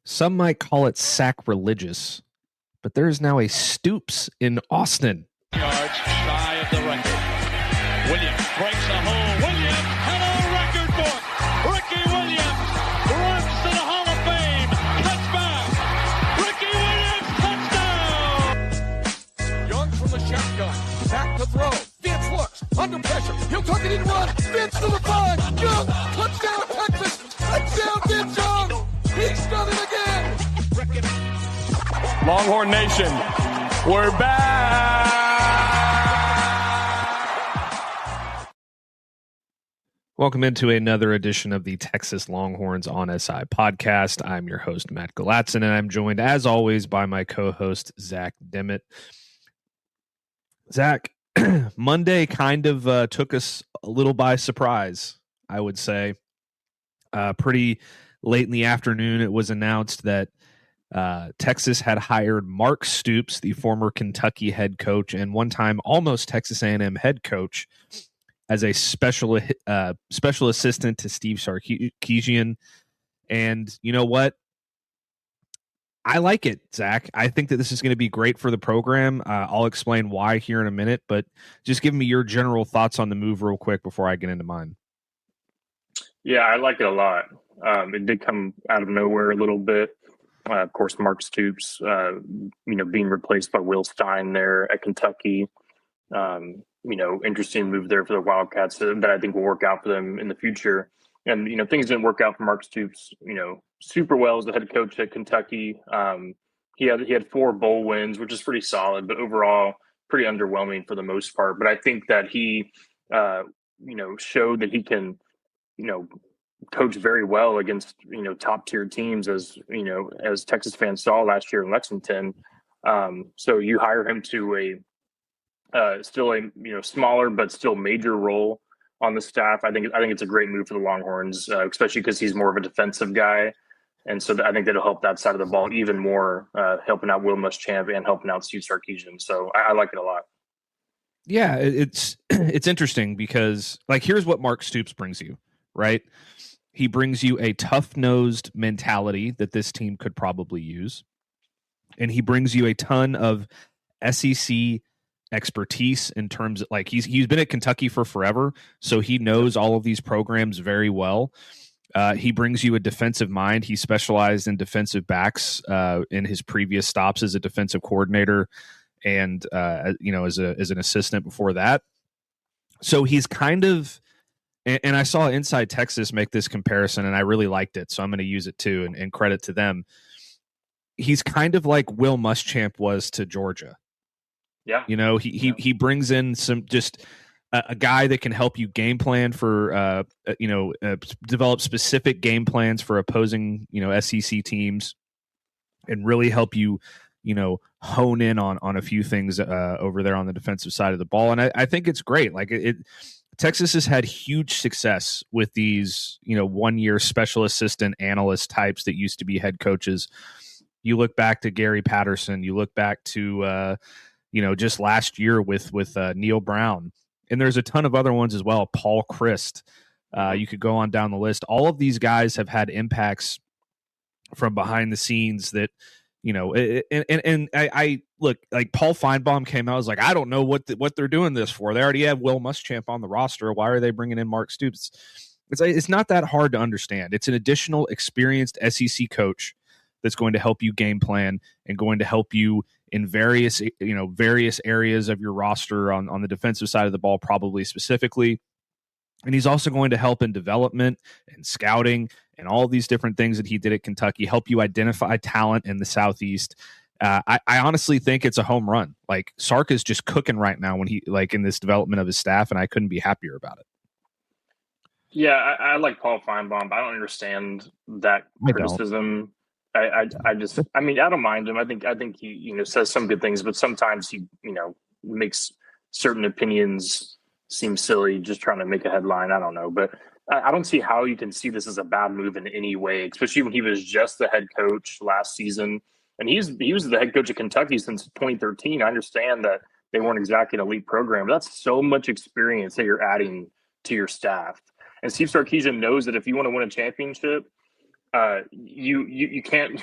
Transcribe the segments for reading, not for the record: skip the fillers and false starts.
Some might call it sacrilegious, but there is now a Stoops in Austin. Yards shy of the record. Williams breaks a hole. Williams had a record book. Ricky Williams runs to the Hall of Fame. Touchback. Ricky Williams, touchdown. Young from the shotgun. Back to throw. Vince looks. Under pressure. He'll tuck it in and run. Vince to the 5. Young. Touchdown, Texas. Touchdown, Vince Young. He's done it again. Longhorn Nation, we're back. Welcome into another edition of the Texas Longhorns on SI podcast. I'm your host, Matt Galatzin, and I'm joined, as always, by my co-host, Zach Dimmitt. Zach, Monday kind of took us a little by surprise, I would say. Pretty late in the afternoon, it was announced that Texas had hired Mark Stoops, the former Kentucky head coach and one-time almost Texas A&M head coach, as a special assistant to Steve Sarkisian. And you know what? I like it, Zach. I think that this is going to be great for the program. I'll explain why here in a minute, but just give me your general thoughts on the move real quick before I get into mine. Yeah, I like it a lot. It did come out of nowhere a little bit. Of course, Mark Stoops, being replaced by Will Stein there at Kentucky. Interesting move there for the Wildcats that I think will work out for them in the future. And, things didn't work out for Mark Stoops, super well as the head coach at Kentucky. He had 4 bowl wins, which is pretty solid, but overall pretty underwhelming for the most part. But I think that he, showed that he can, coach very well against, top tier teams as Texas fans saw last year in Lexington. So you hire him to still a smaller but still major role on the staff. I think it's a great move for the Longhorns, especially because he's more of a defensive guy, and so I think that'll help that side of the ball even more, helping out Will Muschamp and helping out Steve Sarkisian. So I like it a lot. Yeah, it's interesting because here's what Mark Stoops brings you, right? He brings you a tough-nosed mentality that this team could probably use, and he brings you a ton of SEC expertise in terms of he's been at Kentucky for forever, so he knows all of these programs very well. He brings you a defensive mind. He specialized in defensive backs in his previous stops as a defensive coordinator and as an assistant before that. So he's kind of, and I saw Inside Texas make this comparison, and I really liked it, so I'm going to use it too, and credit to them. He's kind of like Will Muschamp was to Georgia. Yeah. He brings in some just a guy that can help you game plan for, develop specific game plans for opposing, SEC teams and really help you, hone in on a few things over there on the defensive side of the ball. And I think it's great. Texas has had huge success with these, 1-year special assistant analyst types that used to be head coaches. You look back to Gary Patterson, you look back to, just last year with Neil Brown. And there's a ton of other ones as well. Paul Christ. You could go on down the list. All of these guys have had impacts from behind the scenes that, I look, Paul Feinbaum came out, I was like, I don't know what they're doing this for. They already have Will Muschamp on the roster. Why are they bringing in Mark Stoops? It's not that hard to understand. It's an additional experienced SEC coach that's going to help you game plan and going to help you in various areas of your roster on the defensive side of the ball, probably specifically. And he's also going to help in development and scouting and all these different things that he did at Kentucky, help you identify talent in the Southeast. I honestly think it's a home run. Sark is just cooking right now when he in this development of his staff, and I couldn't be happier about it. Yeah, I like Paul Feinbaum, but I don't understand that criticism. I don't mind him. I think he says some good things, but sometimes he makes certain opinions seem silly, just trying to make a headline. I don't know, but I don't see how you can see this as a bad move in any way, especially when he was just the head coach last season, and he was the head coach of Kentucky since 2013. I understand that they weren't exactly an elite program, but that's so much experience that you're adding to your staff. And Steve Sarkisian knows that if you want to win a championship, you can't,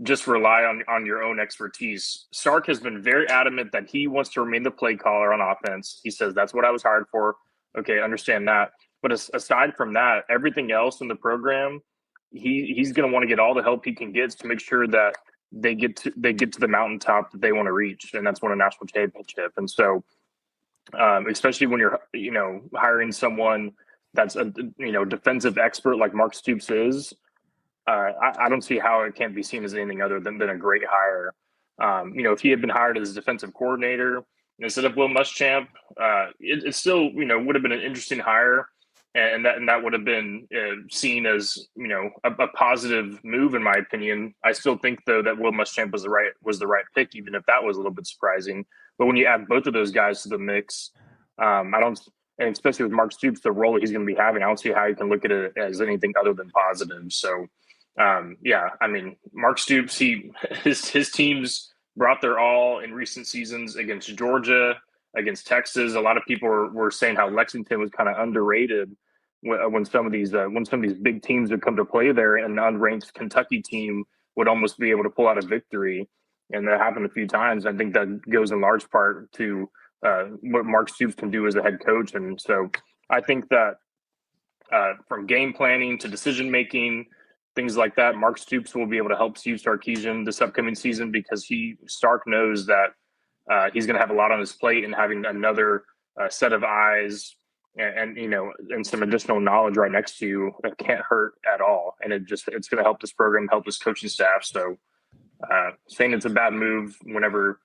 just rely on your own expertise. Sark has been very adamant that he wants to remain the play caller on offense. He says that's what I was hired for. Okay, understand that. But aside from that, everything else in the program, he's going to want to get all the help he can get to make sure that they get to the mountaintop that they want to reach, and that's win a national championship. And so, especially when you're hiring someone that's a defensive expert like Mark Stoops is, I don't see how it can't be seen as anything other than a great hire. If he had been hired as defensive coordinator instead of Will Muschamp, it still would have been an interesting hire, and that would have been seen as a positive move in my opinion. I still think though that Will Muschamp was the right pick, even if that was a little bit surprising. But when you add both of those guys to the mix, I don't. And especially with Mark Stoops, the role he's going to be having, I don't see how you can look at it as anything other than positive. So, Mark Stoops, his teams brought their all in recent seasons against Georgia, against Texas. A lot of people were saying how Lexington was kind of underrated when some of these big teams would come to play there, and an unranked Kentucky team would almost be able to pull out a victory. And that happened a few times. I think that goes in large part to what Mark Stoops can do as a head coach. And so I think that from game planning to decision making, things like that, Mark Stoops will be able to help Steve Sarkisian this upcoming season, because Stark knows that he's going to have a lot on his plate, and having another set of eyes and some additional knowledge right next to you, that can't hurt at all. And it's going to help this program, help this coaching staff. So saying it's a bad move whenever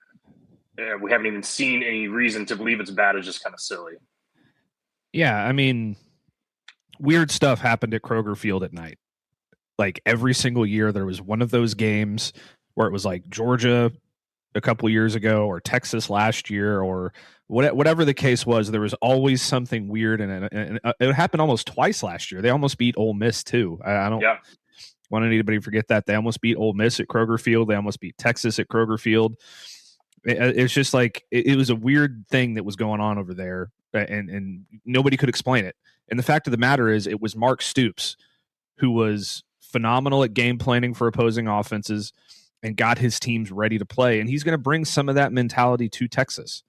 we haven't even seen any reason to believe it's bad is just kind of silly. Yeah, I mean, weird stuff happened at Kroger Field at night. Like every single year, there was one of those games where it was like Georgia a couple years ago, or Texas last year, or whatever the case was. There was always something weird, and it happened almost twice last year. They almost beat Ole Miss too. I don't want anybody to forget that. They almost beat Ole Miss at Kroger Field. They almost beat Texas at Kroger Field. It's just like it was a weird thing that was going on over there, and nobody could explain it. And the fact of the matter is, it was Mark Stoops who was phenomenal at game planning for opposing offenses and got his teams ready to play. And he's going to bring some of that mentality to Texas,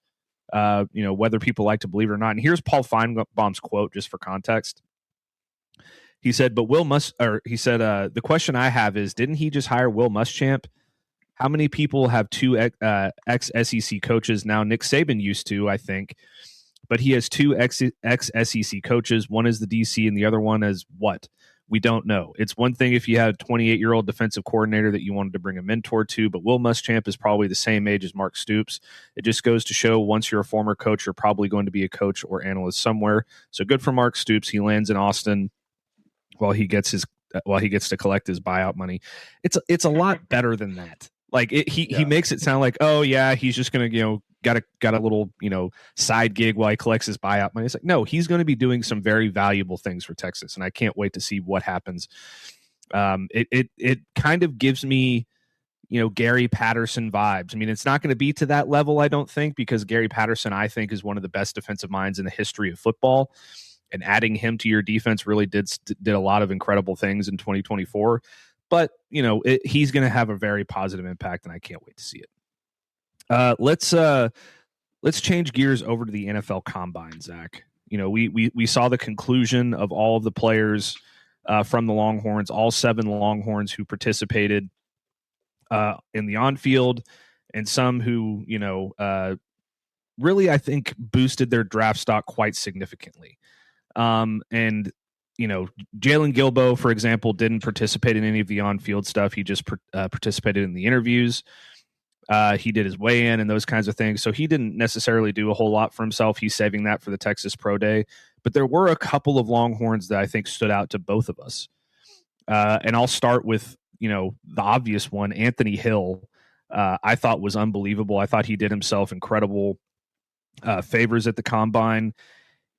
whether people like to believe it or not. And here's Paul Feinbaum's quote, just for context. He said, the question I have is, didn't he just hire Will Muschamp? How many people have two ex-SEC coaches now? Nick Saban used to, I think, but he has two ex-SEC coaches. One is the DC and the other one is what? We don't know. It's one thing if you had a 28-year-old defensive coordinator that you wanted to bring a mentor to, but Will Muschamp is probably the same age as Mark Stoops. It just goes to show, once you're a former coach, you're probably going to be a coach or analyst somewhere. So good for Mark Stoops. He lands in Austin while he gets to collect his buyout money. It's a lot better than that. Like he makes it sound like, oh yeah, he's just gonna got a little side gig while he collects his buyout money. It's like, no, he's going to be doing some very valuable things for Texas, and I can't wait to see what happens. It kind of gives me Gary Patterson vibes. I mean, it's not going to be to that level, I don't think, because Gary Patterson, I think, is one of the best defensive minds in the history of football, and adding him to your defense really did a lot of incredible things in 2024. But he's going to have a very positive impact, and I can't wait to see it. Let's change gears over to the NFL Combine, Zach. We saw the conclusion of all of the players from the Longhorns, all 7 Longhorns who participated in the on-field, and some who really, I think, boosted their draft stock quite significantly. Jalen Gilbo, for example, didn't participate in any of the on-field stuff. He just participated in the interviews. He did his weigh-in and those kinds of things. So he didn't necessarily do a whole lot for himself. He's saving that for the Texas Pro Day. But there were a couple of Longhorns that I think stood out to both of us. And I'll start with, the obvious one, Anthony Hill. I thought was unbelievable. I thought he did himself incredible favors at the Combine.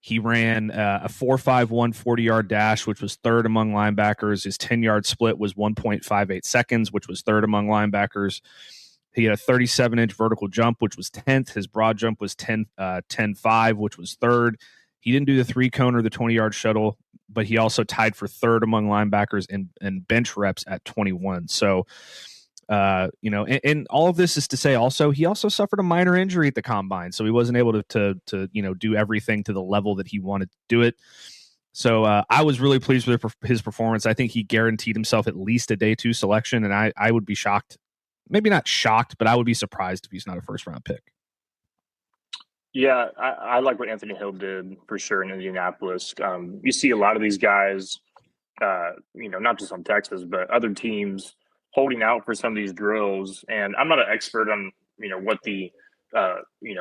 He ran a 4.51 40-yard dash, which was third among linebackers. His 10-yard split was 1.58 seconds, which was third among linebackers. He had a 37-inch vertical jump, which was 10th. His broad jump was 10.5, which was third. He didn't do the 3-cone or the 20-yard shuttle, but he also tied for third among linebackers in bench reps at 21. So, and all of this is to say also, he also suffered a minor injury at the combine. So he wasn't able to do everything to the level that he wanted to do it. So I was really pleased with his performance. I think he guaranteed himself at least a day 2 selection, and I would be shocked, maybe not shocked, but I would be surprised if he's not a first round pick. Yeah, I like what Anthony Hill did for sure in Indianapolis. You see a lot of these guys, not just on Texas, but other teams holding out for some of these drills. And I'm not an expert on, what the,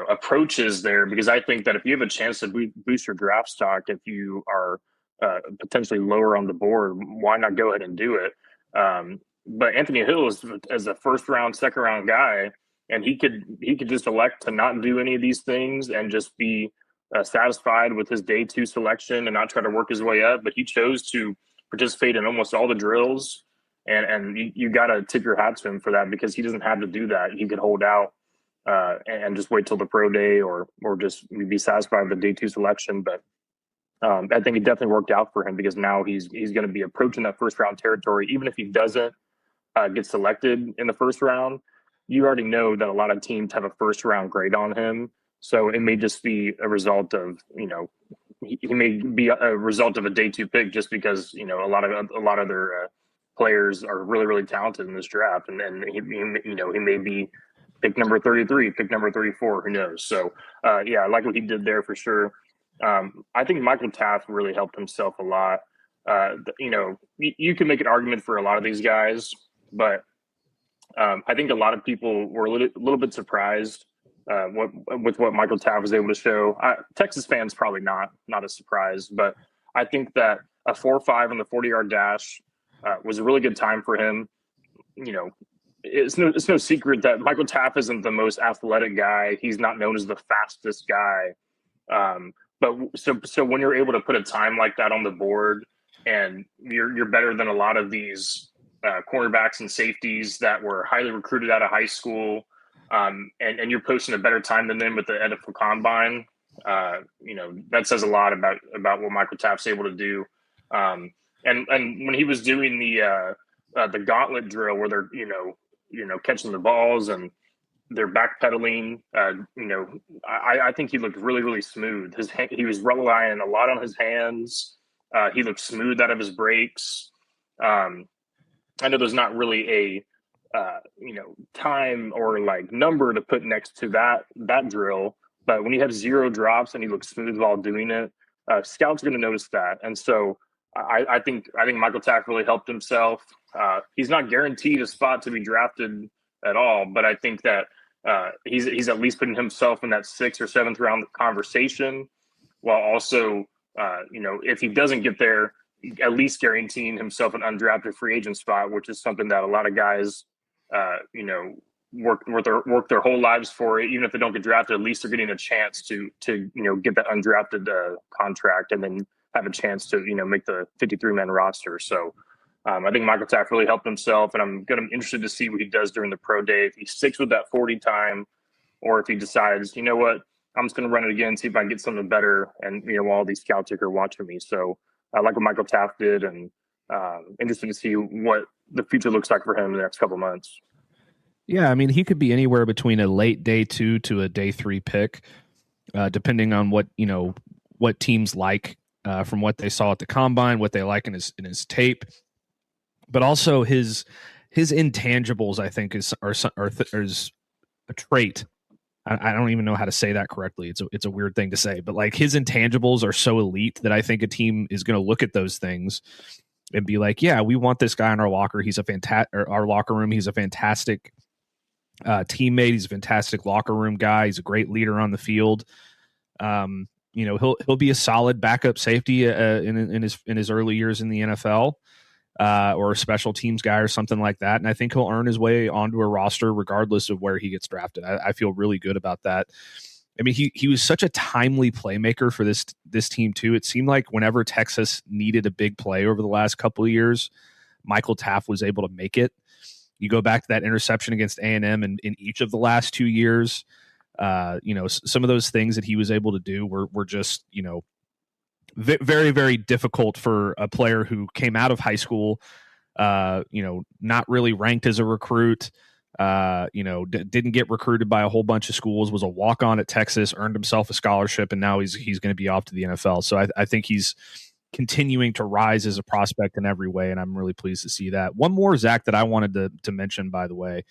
approach is there, because I think that if you have a chance to boost your draft stock, if you are potentially lower on the board, why not go ahead and do it? But Anthony Hill is as a first round, second round guy, and he could just elect to not do any of these things and just be satisfied with his day 2 selection and not try to work his way up. But he chose to participate in almost all the drills, and you got to tip your hat to him for that, because he doesn't have to do that. He could hold out and just wait till the pro day or just be satisfied with the day 2 selection. But I think it definitely worked out for him, because now he's going to be approaching that first round territory. Even if he doesn't get selected in the first round, you already know that a lot of teams have a first round grade on him. So it may just be a result of, he may be a result of a day 2 pick, just because, a lot of their players are really, really talented in this draft. And then he may be pick number 33, pick number 34, who knows? So I like what he did there for sure. I think Michael Taft really helped himself a lot. You can make an argument for a lot of these guys, but I think a lot of people were a little bit surprised with what Michael Taft was able to show. Texas fans probably not a surprise, but I think that a 4.5 on the 40-yard dash was a really good time for him. It's no secret that Michael Taft isn't the most athletic guy. He's not known as the fastest guy. But so when you're able to put a time like that on the board, and you're better than a lot of these cornerbacks and safeties that were highly recruited out of high school, and you're posting a better time than them with the NFL Combine, that says a lot about what Michael Taft's able to do. And when he was doing the gauntlet drill, where they're catching the balls and they're backpedaling, I think he looked really, really smooth. He was relying a lot on his hands. He looked smooth out of his breaks. I know there's not really a time or like number to put next to that drill, but when you have 0 drops and he looks smooth while doing it, scouts are going to notice that. And so I think Michael Taft really helped himself. He's not guaranteed a spot to be drafted at all, but I think that he's at least putting himself in that 6th or 7th round conversation, while also if he doesn't get there, at least guaranteeing himself an undrafted free agent spot, which is something that a lot of guys work their whole lives for. Even if they don't get drafted, at least they're getting a chance to get that undrafted contract, and then have a chance to make the 53-man roster. So I think Michael Taft really helped himself, and I'm interested to see what he does during the pro day, if he sticks with that 40 time, or if he decides, you know what, I'm just going to run it again, see if I can get something better, and while all these scouts are watching me. So I like what Michael Taft did, and interested to see what the future looks like for him in the next couple of months. Yeah, I mean, he could be anywhere between a late day 2 to a day 3 pick, depending on what teams like from what they saw at the combine, what they like in his tape, but also his intangibles. I think is a trait. I don't even know how to say that correctly. It's a weird thing to say, but like his intangibles are so elite that I think a team is going to look at those things and be like, yeah, we want this guy in our locker. He's our locker room. He's a fantastic teammate. He's a fantastic locker room guy. He's a great leader on the field. He'll be a solid backup safety in his early years in the NFL, or a special teams guy or something like that. And I think he'll earn his way onto a roster regardless of where he gets drafted. I feel really good about that. I mean, he was such a timely playmaker for this team too. It seemed like whenever Texas needed a big play over the last couple of years, Michael Taft was able to make it. You go back to that interception against A&M in each of the last 2 years. Some of those things that he was able to do were just, very, very difficult for a player who came out of high school, not really ranked as a recruit, didn't get recruited by a whole bunch of schools, was a walk-on at Texas, earned himself a scholarship, and now he's going to be off to the NFL. So I think he's continuing to rise as a prospect in every way, and I'm really pleased to see that. One more, Zach, that I wanted to mention, by the way,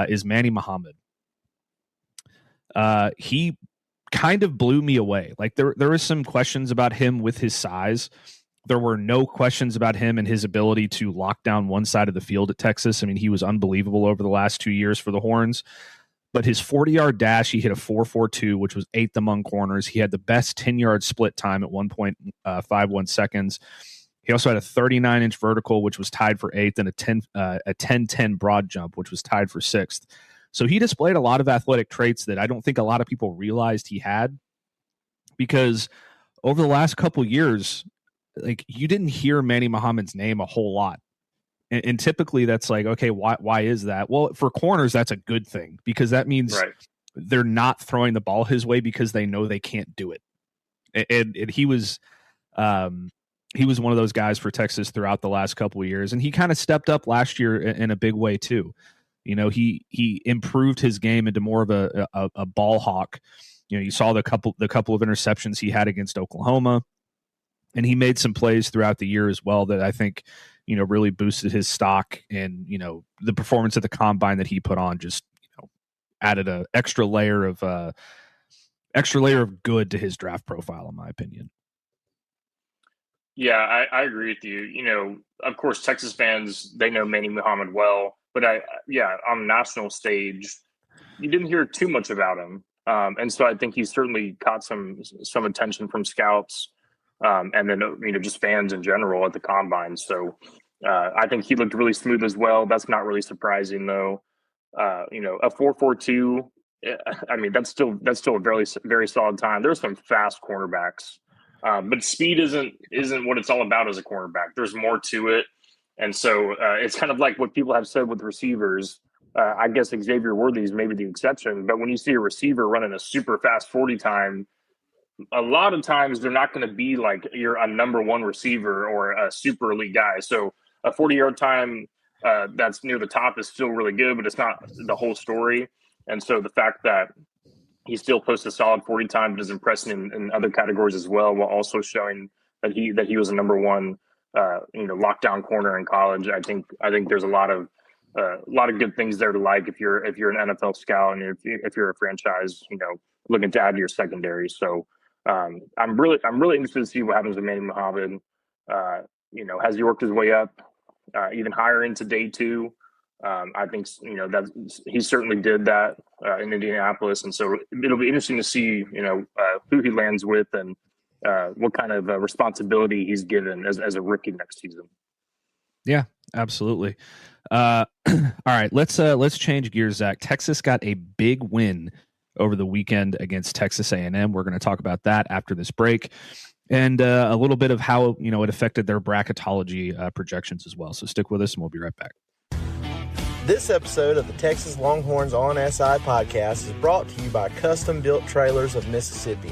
is Manny Muhammad. He kind of blew me away. Like there was some questions about him with his size. There were no questions about him and his ability to lock down one side of the field at Texas. I mean, he was unbelievable over the last 2 years for the Horns. But his 40-yard dash, he hit a 4.42, which was 8th among corners. He had the best 10-yard split time at 1.51 seconds. He also had a 39-inch vertical, which was tied for 8th, and a 10-10 broad jump, which was tied for 6th. So he displayed a lot of athletic traits that I don't think a lot of people realized he had, because over the last couple years, like, you didn't hear Manny Muhammad's name a whole lot. And typically that's like, okay, why is that? Well, for corners, that's a good thing, because that means they're not throwing the ball his way because they know they can't do it. And he was one of those guys for Texas throughout the last couple of years, and he kind of stepped up last year in a big way too. You know, he improved his game into more of a ball hawk. You know, you saw the couple of interceptions he had against Oklahoma, and he made some plays throughout the year as well that I think, really boosted his stock. And, the performance of the combine that he put on just, added an extra layer of good to his draft profile, in my opinion. Yeah, I agree with you. Of course, Texas fans, they know Manny Muhammad well, but on the national stage, you didn't hear too much about him. And so I think he certainly caught some attention from scouts, and then, just fans in general at the combine. So I think he looked really smooth as well. That's not really surprising though. A 4.42, I mean, that's still a very, very solid time. There's some fast cornerbacks. But speed isn't what it's all about as a cornerback. There's more to it. And so it's kind of like what people have said with receivers. I guess Xavier Worthy is maybe the exception. But when you see a receiver running a super fast 40 time, a lot of times they're not going to be like you're a number one receiver or a super elite guy. So a 40-yard time that's near the top is still really good, but it's not the whole story. And so the fact that he still posts a solid 40 time, but is impressing in other categories as well, while also showing that he was a number one, lockdown corner in college. I think there's a lot of good things there to like if you're an NFL scout and if you're a franchise, looking to add to your secondary. So I'm really interested to see what happens with Manny Muhammad. Has he worked his way up even higher into day two? I think that he certainly did that in Indianapolis, and so it'll be interesting to see who he lands with and what kind of responsibility he's given as a rookie next season. Yeah, absolutely. All right, let's change gears, Zach. Texas got a big win over the weekend against Texas A&M. We're going to talk about that after this break, and a little bit of how it affected their bracketology projections as well. So stick with us, and we'll be right back. This episode of the Texas Longhorns on SI podcast is brought to you by Custom Built Trailers of Mississippi.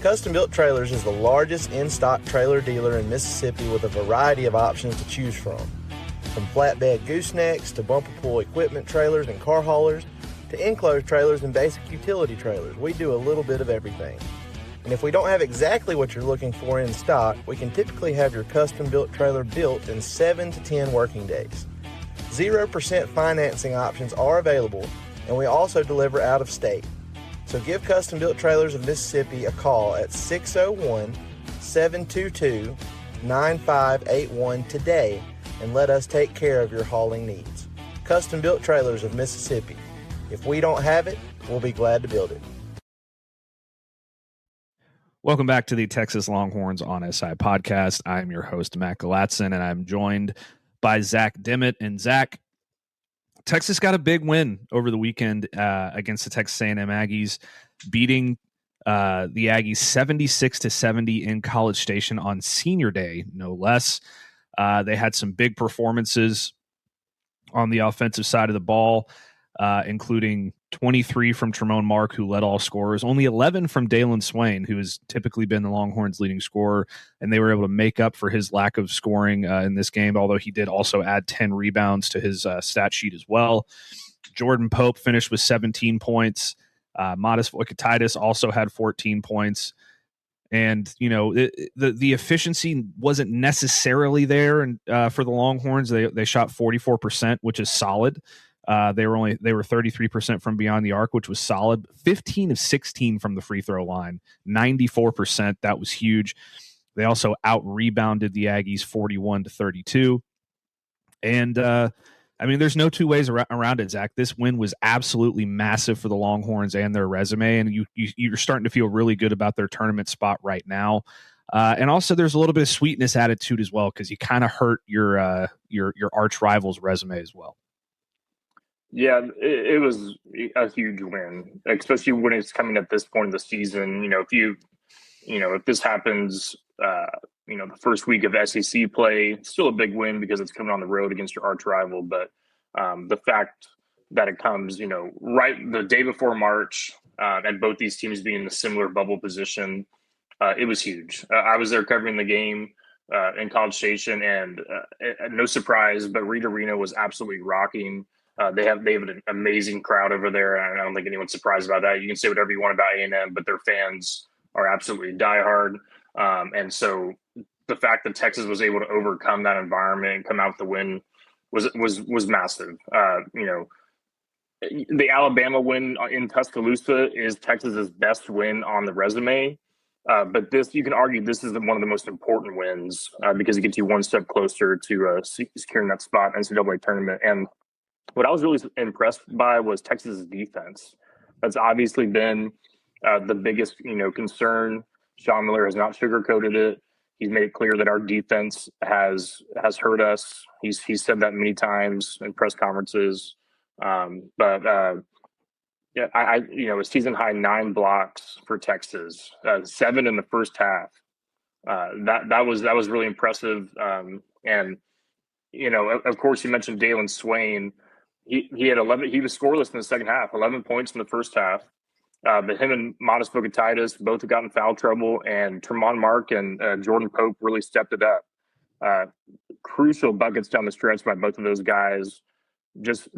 Custom Built Trailers is the largest in-stock trailer dealer in Mississippi with a variety of options to choose from flatbed goosenecks to bumper pull equipment trailers and car haulers to enclosed trailers and basic utility trailers. We do a little bit of everything. And if we don't have exactly what you're looking for in stock, we can typically have your custom built trailer built in 7 to 10 working days. 0% financing options are available, and we also deliver out of state. So give Custom Built Trailers of Mississippi a call at 601-722-9581 today and let us take care of your hauling needs. Custom Built Trailers of Mississippi. If we don't have it, we'll be glad to build it. Welcome back to the Texas Longhorns on SI podcast. I'm your host, Matt Galatson, and I'm joined by Zach Dimmitt. And Zach, Texas got a big win over the weekend against the Texas A&M Aggies, beating the Aggies 76-70 in College Station on Senior Day, no less. They had some big performances on the offensive side of the ball. including 23 from Tremont Mark, who led all scorers, only 11 from Dalen Swain, who has typically been the Longhorns' leading scorer, and they were able to make up for his lack of scoring in this game, although he did also add 10 rebounds to his stat sheet as well. Jordan Pope finished with 17 points. Modest Voikatitis also had 14 points. And, you know, the efficiency wasn't necessarily there for the Longhorns. They shot 44%, which is solid. They were 33% from beyond the arc, which was solid. 15 of 16 from the free throw line, 94%. That was huge. They also out rebounded the Aggies 41-32. And I mean, there's no two ways around it, Zach. This win was absolutely massive for the Longhorns and their resume, and you're starting to feel really good about their tournament spot right now. And also, there's a little bit of sweetness attitude as well, because you kind of hurt your arch rival's resume as well. Yeah, it was a huge win, especially when it's coming at this point of the season. You know, if this happens, the first week of SEC play, it's still a big win because it's coming on the road against your arch rival. But the fact that it comes, right the day before March, and both these teams being in a similar bubble position, it was huge. I was there covering the game in College Station, and no surprise, but Reed Arena was absolutely rocking. They have an amazing crowd over there, and I don't think anyone's surprised about that. You can say whatever you want about A&M, but their fans are absolutely diehard. And so the fact that Texas was able to overcome that environment and come out with the win was massive. The Alabama win in Tuscaloosa is Texas's best win on the resume. But this, you can argue, this is one of the most important wins because it gets you one step closer to securing that spot in the NCAA tournament. And what I was really impressed by was Texas's defense. That's obviously been the biggest, concern. Sean Miller has not sugarcoated it. He's made it clear that our defense has hurt us. He's said that many times in press conferences. A season high 9 blocks for Texas, 7 in the first half. That was really impressive. And of course, you mentioned Dalen Swain. He had 11. He was scoreless in the second half. 11 points in the first half. But him and Modest Voikatitis both have gotten in foul trouble, and Tremont Mark and Jordan Pope really stepped it up. Crucial buckets down the stretch by both of those guys. Just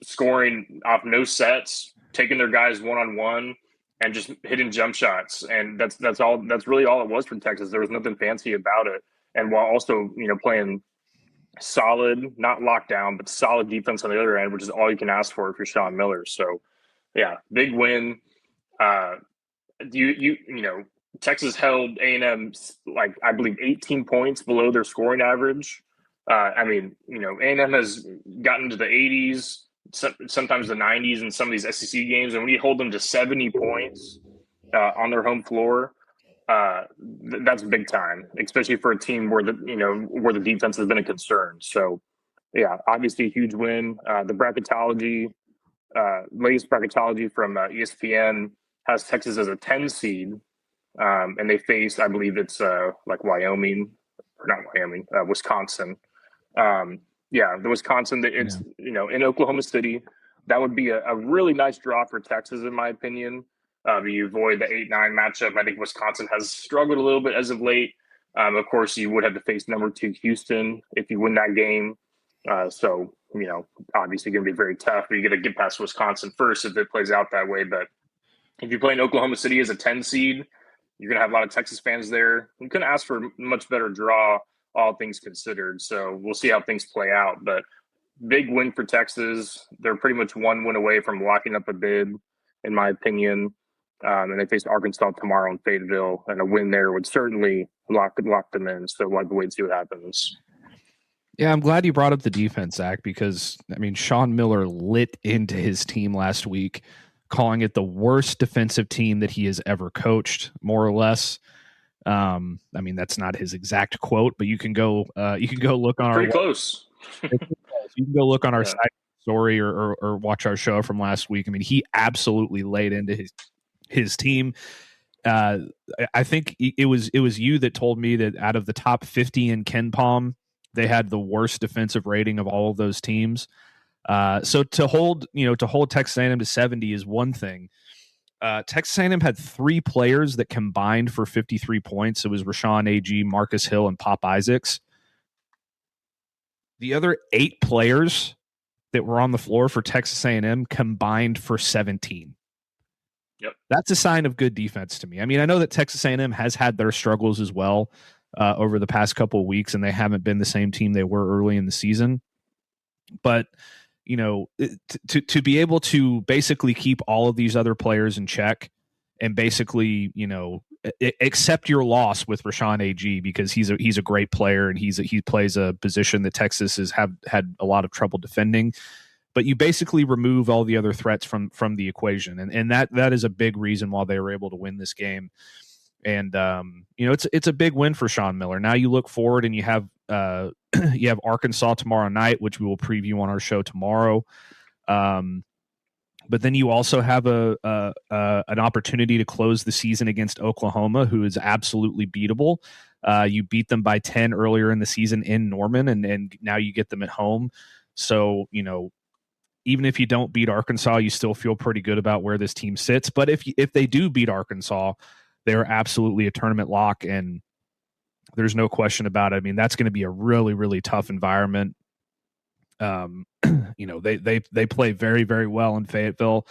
scoring off no sets, taking their guys one-on-one, and just hitting jump shots. And that's all. That's really all it was for Texas. There was nothing fancy about it. And while also playing solid, not locked down, but solid defense on the other end, which is all you can ask for if you're Sean Miller. So, yeah, big win. Texas held A&M I believe 18 points below their scoring average. A&M has gotten to the 80s, sometimes the 90s in some of these SEC games, and when you hold them to 70 points on their home floor, that's big time, especially for a team where the defense has been a concern. So, yeah, obviously a huge win. The bracketology, latest bracketology from ESPN has Texas as a 10 seed, and they face, I believe it's Wisconsin. The Wisconsin, it's in Oklahoma City. That would be a really nice draw for Texas, in my opinion. You avoid the 8-9 matchup. I think Wisconsin has struggled a little bit as of late. Of course, you would have to face number 2 Houston if you win that game. Obviously going to be very tough. But you got to get past Wisconsin first if it plays out that way. But if you play in Oklahoma City as a 10 seed, you're going to have a lot of Texas fans there. You couldn't ask for a much better draw, all things considered. So we'll see how things play out. But big win for Texas. They're pretty much one win away from locking up a bid, in my opinion. And they face Arkansas tomorrow in Fayetteville, and a win there would certainly lock them in. So we'll have to wait and see what happens. Yeah, I'm glad you brought up the defense, Zach, because, Sean Miller lit into his team last week, calling it the worst defensive team that he has ever coached, more or less. That's not his exact quote, but you can go look on pretty close. You can go look on our site story or watch our show from last week. He absolutely laid into his team. I think it was you that told me that out of the top 50 in KenPom, they had the worst defensive rating of all of those teams. So to hold Texas A&M to 70 is one thing. Texas A&M had 3 players that combined for 53 points. It was Rashawn A.G., Marcus Hill, and Pop Isaacs. The other 8 players that were on the floor for Texas A&M combined for 17. Yep. That's a sign of good defense to me. I mean, I know that Texas A&M has had their struggles as well over the past couple of weeks, and they haven't been the same team they were early in the season. But, you know, to be able to basically keep all of these other players in check and basically, you know, accept your loss with Rashawn A.G. because he's a great player and he plays a position that Texas has had a lot of trouble defending. But you basically remove all the other threats from the equation, and that is a big reason why they were able to win this game. And you know, it's a big win for Sean Miller. Now you look forward and you have Arkansas tomorrow night, which we will preview on our show tomorrow. But then you also have an opportunity to close the season against Oklahoma, who is absolutely beatable. You beat them by 10 earlier in the season in Norman, and now you get them at home. So, you know, even if you don't beat Arkansas, you still feel pretty good about where this team sits. But if they do beat Arkansas, they're absolutely a tournament lock, and there's no question about it. I mean, that's going to be a really, really tough environment. You know, they play very, very well in Fayetteville.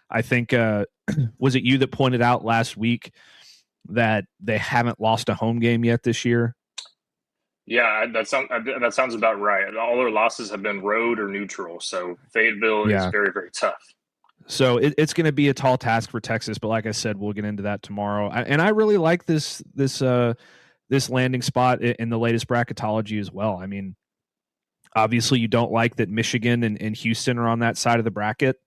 I think was it you that pointed out last week that they haven't lost a home game yet this year? Yeah, that sounds about right. All their losses have been road or neutral, so Fayetteville is very, very tough. So it's going to be a tall task for Texas, but like I said, we'll get into that tomorrow. And I really like this landing spot in the latest bracketology as well. I mean, obviously, you don't like that Michigan and Houston are on that side of the bracket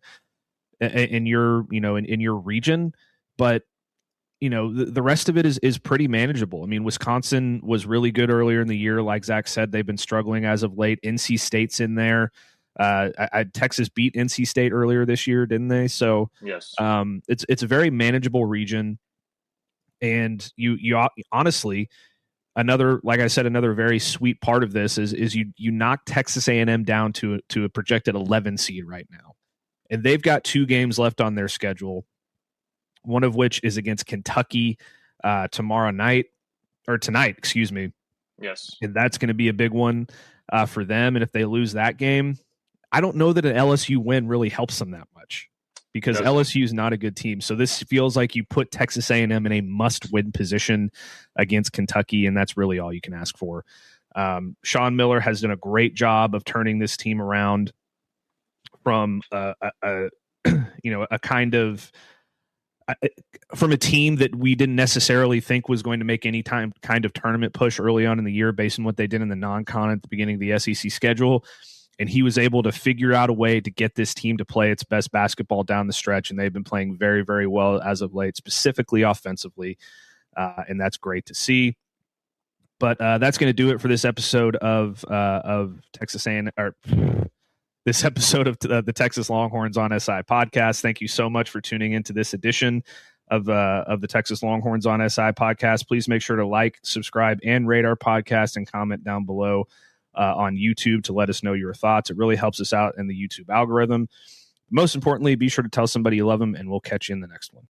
in your region, but you know, the rest of it is pretty manageable. I mean, Wisconsin was really good earlier in the year. Like Zach said, they've been struggling as of late. NC State's in there. Texas beat NC State earlier this year, didn't they? So yes, it's a very manageable region. And you honestly, another very sweet part of this is you knock Texas A&M down to a projected 11 seed right now. And they've got 2 games left on their schedule, one of which is against Kentucky tonight, excuse me. Yes. And that's going to be a big one for them. And if they lose that game, I don't know that an LSU win really helps them that much because LSU is not a good team. So this feels like you put Texas A&M in a must-win position against Kentucky, and that's really all you can ask for. Sean Miller has done a great job of turning this team around from from a team that we didn't necessarily think was going to make any kind of tournament push early on in the year based on what they did in the non-con at the beginning of the SEC schedule. And he was able to figure out a way to get this team to play its best basketball down the stretch. And they've been playing very, very well as of late, specifically offensively. And that's great to see. But that's going to do it for this episode of Texas A&M, or this episode of the Texas Longhorns on SI podcast. Thank you so much for tuning into this edition of the Texas Longhorns on SI podcast. Please make sure to like, subscribe, and rate our podcast and comment down below on YouTube to let us know your thoughts. It really helps us out in the YouTube algorithm. Most importantly, be sure to tell somebody you love them, and we'll catch you in the next one.